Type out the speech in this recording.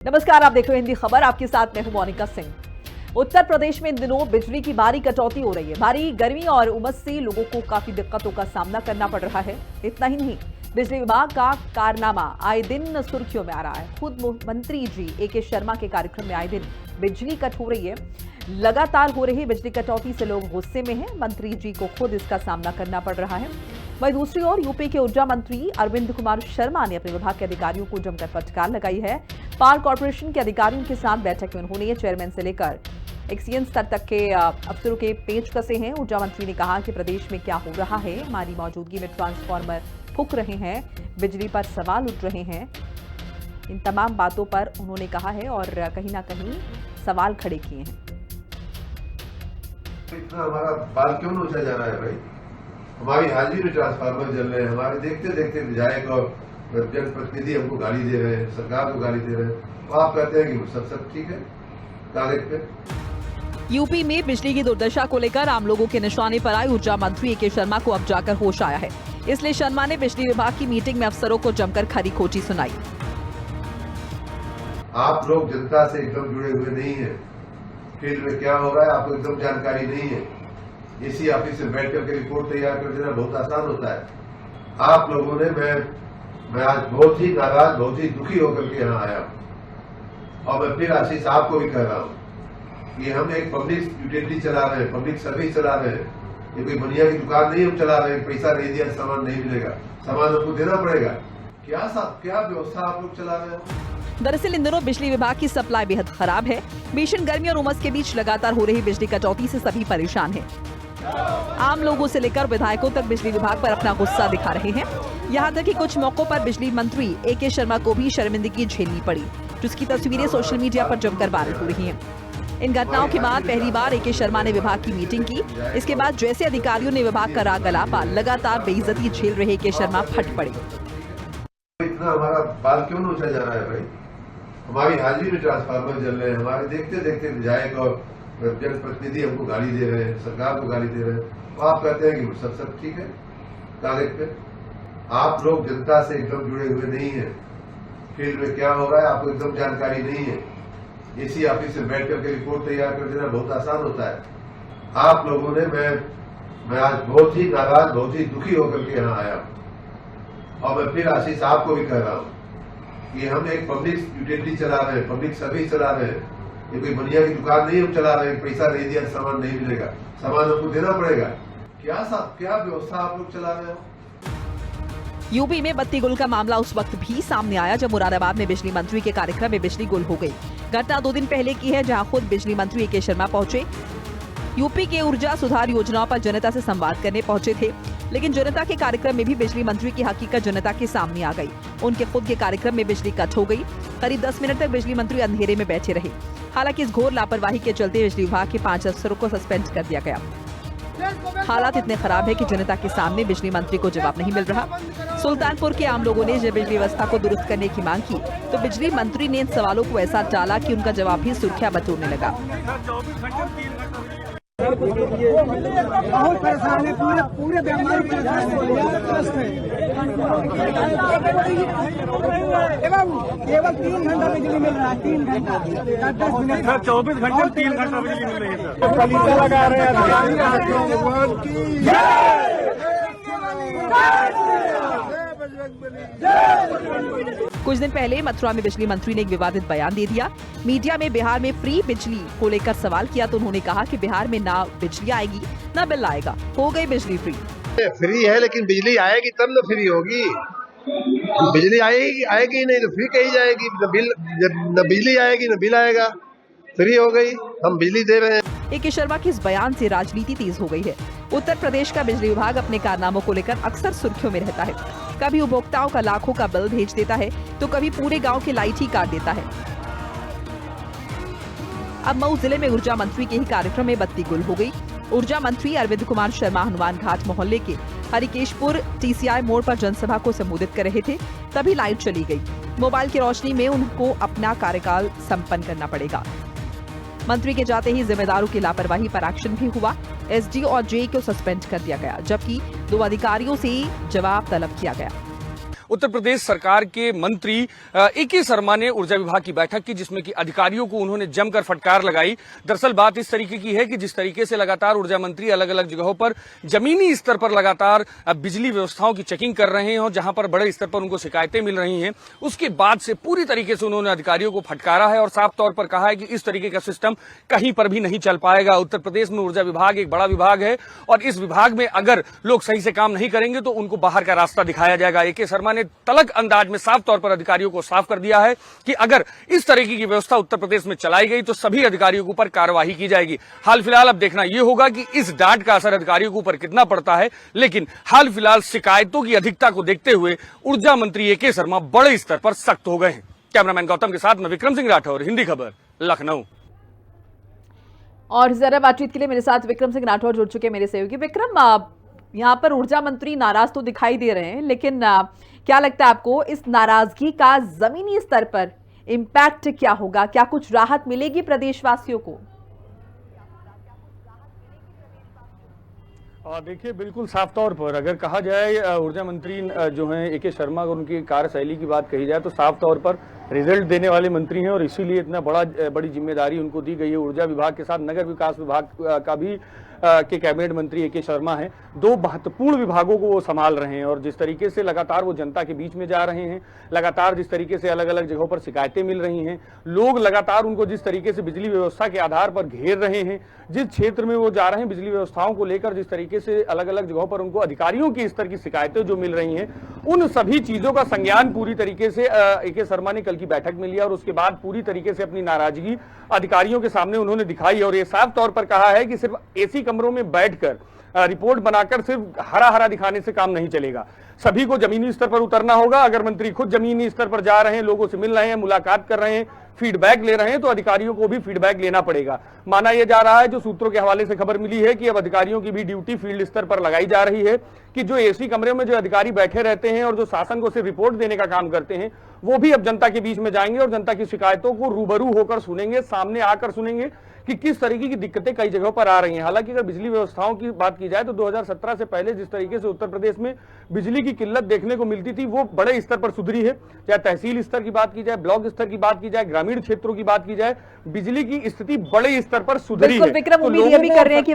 नमस्कार, आप देख रहे हैं हिंदी खबर। आपके साथ मैं हूं मोनिका सिंह। उत्तर प्रदेश में इन दिनों बिजली की भारी कटौती हो रही है। भारी गर्मी और उमस से लोगों को काफी दिक्कतों का सामना करना पड़ रहा है। इतना ही नहीं, बिजली विभाग का कारनामा आए दिन सुर्खियों में आ रहा है। खुद मंत्री जी ए.के. शर्मा के कार्यक्रम में आए दिन बिजली कट हो रही है। लगातार हो रही बिजली कटौती से लोग गुस्से में हैं। मंत्री जी को खुद इसका सामना करना पड़ रहा है। वहीं दूसरी ओर यूपी के ऊर्जा मंत्री अरविंद कुमार शर्मा ने अपने विभाग के अधिकारियों को जमकर फटकार लगाई है। पावर कॉर्पोरेशन के अधिकारियों के साथ बैठक में उन्होंने चेयरमैन से लेकर एक्सीएन स्तर तक के अफसरों के पेच कसे हैं। ऊर्जा मंत्री ने कहा कि प्रदेश में क्या हो रहा है, हमारी मौजूदगी में ट्रांसफार्मर फूंक रहे हैं, बिजली पर सवाल उठ रहे हैं। इन तमाम बातों पर उन्होंने कहा है और कहीं ना कहीं सवाल खड़े किए हैं। इतना हमारा बाल क्यों नोचा जा रहा है भाई? हमारी हाजिरी में ट्रांसफार्मर जल रहे हैं, हमारे देखते देखते विधायक और जनप्रतिनिधि हमको गाली दे रहे हैं, सरकार को गाली दे रहे हैं, तो आप कहते हैं कि सब ठीक है कागज पे। यूपी में बिजली की दुर्दशा को लेकर आम लोगों के निशाने पर आए ऊर्जा मंत्री ए.के. शर्मा को अब जाकर होश आया है। इसलिए शर्मा ने बिजली विभाग की मीटिंग में अफसरों को जमकर खरी खोटी सुनाई। आप लोग जनता से एकदम जुड़े हुए नहीं है, फील्ड में क्या हो रहा है आपको एकदम जानकारी नहीं है। इसी ऑफिस में बैठ करके रिपोर्ट तैयार कर देना बहुत आसान होता है। आप लोगों ने मैं आज बहुत ही नाराज, बहुत ही दुखी होकर के यहाँ आया और मैं फिर आशीष आपको भी कह रहा हूँ कि हम एक पब्लिक यूटिलिटी चला रहे हैं, पब्लिक सर्विस चला रहे हैं। ये कोई बनिया की दुकान नहीं हम चला रहे हैं, पैसा नहीं दिया सामान नहीं मिलेगा, सामान आपको देना पड़ेगा। क्या व्यवस्था आप लोग चला रहे हो? दरअसल इन दिनों बिजली विभाग की सप्लाई बेहद खराब है। भीषण गर्मी और उमस के बीच लगातार हो रही बिजली कटौती से सभी परेशान हैं। आम लोगों से लेकर विधायकों तक बिजली विभाग पर अपना गुस्सा दिखा रहे हैं। यहाँ तक कि कुछ मौकों पर बिजली मंत्री ए.के. शर्मा को भी शर्मिंदगी झेलनी पड़ी, जिसकी तस्वीरें सोशल मीडिया पर जमकर वायरल हो रही हैं। इन घटनाओं के बाद पहली बार ए.के. शर्मा ने विभाग की मीटिंग की। इसके बाद जैसे अधिकारियों ने विभाग का राग गलापा, लगातार बेइज्जती झेल रहे ए.के. शर्मा फट पड़े। इतना हमारा बाल क्यों नोचा जा रहा है भाई? हमारी हाजिरी में ट्रांसफार्मर जल रहे हैं, हमारे देखते देखते विधायक और जनप्रतिनिधि हमको गाली दे रहे हैं, सरकार को गाली दे रहे हैं, तो आप कहते हैं कि सब ठीक है कागज पे। आप लोग जनता से एकदम जुड़े हुए नहीं है, फील्ड में क्या हो रहा है आपको एकदम जानकारी नहीं है। इसी ऑफिस में बैठ करके रिपोर्ट तैयार कर देना बहुत आसान होता है। आप लोगों ने मैं आज बहुत ही नाराज, बहुत ही दुखी होकर के यहाँ आया और मैं फिर आशीष आपको भी कह रहा हूँ कि हम एक पब्लिक यूटिलिटी चला रहे हैं, पब्लिक सर्विस चला रहे हैं। ये कोई बनिया की दुकान नहीं हम चला रहे हैं, पैसा नहीं दिया सामान नहीं मिलेगा, सामान आपको देना पड़ेगा। क्या व्यवस्था आप लोग चला रहे हो? यूपी में बत्ती गुल का मामला उस वक्त भी सामने आया जब मुरादाबाद में बिजली मंत्री के कार्यक्रम में बिजली गुल हो गई। घटना 2 दिन पहले की है, जहां खुद बिजली मंत्री ए.के. शर्मा पहुंचे। यूपी के ऊर्जा सुधार योजनाओं पर जनता से संवाद करने पहुंचे थे, लेकिन जनता के कार्यक्रम में भी बिजली मंत्री की हकीकत जनता के सामने आ गई। उनके खुद के कार्यक्रम में बिजली कट हो गई। करीब 10 मिनट तक बिजली मंत्री अंधेरे में बैठे रहे। हालांकि इस घोर लापरवाही के चलते बिजली विभाग के 5 अफसरों को सस्पेंड कर दिया गया। हालात इतने खराब है कि जनता के सामने बिजली मंत्री को जवाब नहीं मिल रहा। सुल्तानपुर के आम लोगों ने जब बिजली व्यवस्था को दुरुस्त करने की मांग की, तो बिजली मंत्री ने इन सवालों को ऐसा टाला कि उनका जवाब भी सुर्खियां बटोरने लगा। बहुत परेशान है, पूरे बीमारी परेशान केवल 3 घंटा बिजली मिल रहा है, 3 घंटा 10 मिनट सर, 24 घंटे 3 घंटा बिजली मिल रही है सर। पलीसा लगा रहे हैं। कुछ दिन पहले मथुरा में बिजली मंत्री ने एक विवादित बयान दे दिया। मीडिया में बिहार में फ्री बिजली को लेकर सवाल किया तो उन्होंने कहा कि बिहार में ना बिजली आएगी ना बिल आएगा, हो गई बिजली फ्री। फ्री है लेकिन बिजली आएगी तब ना फ्री होगी। बिजली आएगी नहीं तो फ्री कही जाएगी। न बिजली आएगी न बिल आएगा, फ्री हो गई, हम बिजली दे रहे हैं। ए.के. शर्मा के इस बयान से राजनीति तेज हो गई है। उत्तर प्रदेश का बिजली विभाग अपने कारनामों को लेकर अक्सर सुर्खियों में रहता है। कभी उपभोक्ताओं का लाखों का बिल भेज देता है तो कभी पूरे गांव की लाइट ही काट देता है। अब मऊ जिले में ऊर्जा मंत्री के ही कार्यक्रम में बत्ती गुल हो गई। ऊर्जा मंत्री अरविंद कुमार शर्मा हनुमान घाट मोहल्ले के हरिकेशपुर टीसीआई मोड़ पर जनसभा को संबोधित कर रहे थे, तभी लाइट चली गई। मोबाइल की रोशनी में उनको अपना कार्यकाल संपन्न करना पड़ेगा। मंत्री के जाते ही जिम्मेदारों की लापरवाही पर एक्शन भी हुआ। एसडी और जे को सस्पेंड कर दिया गया, जबकि 2 अधिकारियों से जवाब तलब किया गया। उत्तर प्रदेश सरकार के मंत्री ए.के. शर्मा ने ऊर्जा विभाग की बैठक की, जिसमें कि अधिकारियों को उन्होंने जमकर फटकार लगाई। दरअसल बात इस तरीके की है कि जिस तरीके से लगातार ऊर्जा मंत्री अलग अलग जगहों पर जमीनी स्तर पर लगातार बिजली व्यवस्थाओं की चेकिंग कर रहे हैं और जहां पर बड़े स्तर पर उनको शिकायतें मिल रही हैं, उसके बाद से पूरी तरीके से उन्होंने अधिकारियों को फटकारा है और साफ तौर पर कहा है कि इस तरीके का सिस्टम कहीं पर भी नहीं चल पाएगा। उत्तर प्रदेश में ऊर्जा विभाग एक बड़ा विभाग है और इस विभाग में अगर लोग सही से काम नहीं करेंगे तो उनको बाहर का रास्ता दिखाया जाएगा। ए.के. शर्मा ने तलक अंदाज में साफ तौर पर अधिकारियों को साफ कर दिया है कि अगर इस तरीके की व्यवस्था उत्तर प्रदेश में चलाई गई तो सभी अधिकारियों के ऊपर कार्रवाई की जाएगी। हाल फिलहाल अब देखना यह होगा कि इस डांट का असर अधिकारियों के ऊपर कितना पड़ता है, लेकिन हाल फिलहाल शिकायतों की अधिकता को देखते हुए ऊर्जा मंत्री ए.के. शर्मा बड़े स्तर पर सख्त हो गए हैं। कैमरामैन गौतम के साथ मैं विक्रम सिंह राठौर, हिंदी खबर, लखनऊ। और जरा बातचीत के लिए मेरे साथ विक्रम सिंह राठौर जुड़ चुके हैं, मेरे सहयोगी। विक्रम, यहाँ पर ऊर्जा मंत्री नाराज तो दिखाई दे रहे हैं, लेकिन क्या लगता है आपको इस नाराजगी का जमीनी स्तर पर इम्पैक्ट क्या होगा? क्या कुछ राहत मिलेगी प्रदेशवासियों को? देखिए, बिल्कुल साफ तौर पर अगर कहा जाए ऊर्जा मंत्री जो हैं ए.के. शर्मा और उनकी कार्यशैली की बात कही जाए तो साफ तौर पर रिजल्ट देने वाले मंत्री हैं और इसीलिए इतना बड़ी जिम्मेदारी उनको दी गई है। ऊर्जा विभाग के साथ नगर विकास विभाग का भी के कैबिनेट मंत्री ए.के. शर्मा हैं। दो महत्वपूर्ण विभागों को वो संभाल रहे हैं और जिस तरीके से लगातार वो जनता के बीच में जा रहे हैं, लगातार जिस तरीके से अलग अलग जगहों पर शिकायतें मिल रही हैं, लोग लगातार उनको जिस तरीके से बिजली व्यवस्था के आधार पर घेर रहे हैं, जिस क्षेत्र में वो जा रहे हैं बिजली व्यवस्थाओं को लेकर जिस तरीके से अलग अलग जगहों पर उनको अधिकारियों की स्तर की शिकायतें जो मिल रही हैं, उन सभी चीजों का संज्ञान पूरी तरीके से ए.के. शर्मा ने कल की बैठक में लिया और उसके बाद पूरी तरीके से अपनी नाराजगी अधिकारियों के सामने उन्होंने दिखाई और ये साफ तौर पर कहा है कि सिर्फ एसी कमरों में बैठकर रिपोर्ट बनाकर सिर्फ हरा हरा दिखाने से काम नहीं चलेगा। सभी को जमीनी स्तर पर उतरना होगा। अगर मंत्री खुद जमीनी स्तर पर जा रहे हैं, लोगों से मिल रहे हैं, मुलाकात कर रहे हैं, फीडबैक ले रहे हैं, तो अधिकारियों को भी फीडबैक लेना पड़ेगा। माना यह जा रहा है, जो सूत्रों के हवाले से खबर मिली है, कि अब अधिकारियों की भी ड्यूटी फील्ड स्तर पर लगाई जा रही है कि जो एसी कमरे में जो अधिकारी बैठे रहते हैं और जो शासन को सिर्फ रिपोर्ट देने का काम करते हैं, वो भी अब जनता के बीच में जाएंगे और जनता की शिकायतों को रूबरू होकर सुनेंगे, सामने आकर सुनेंगे कि किस तरीके की दिक्कतें कई जगहों पर आ रही हैं। हालांकि अगर बिजली व्यवस्थाओं की बात की जाए तो 2017 से पहले जिस तरीके से उत्तर प्रदेश में बिजली की किल्लत देखने को मिलती थी, वो बड़े स्तर पर सुधरी है। चाहे तहसील स्तर की बात की जाए, ब्लॉक स्तर की बात की जाए, ग्रामीण क्षेत्रों की बात की जाए, बिजली की स्थिति बड़े स्तर पर सुधरी है। विक्रम, उम्मीद ये भी कर रहे हैं कि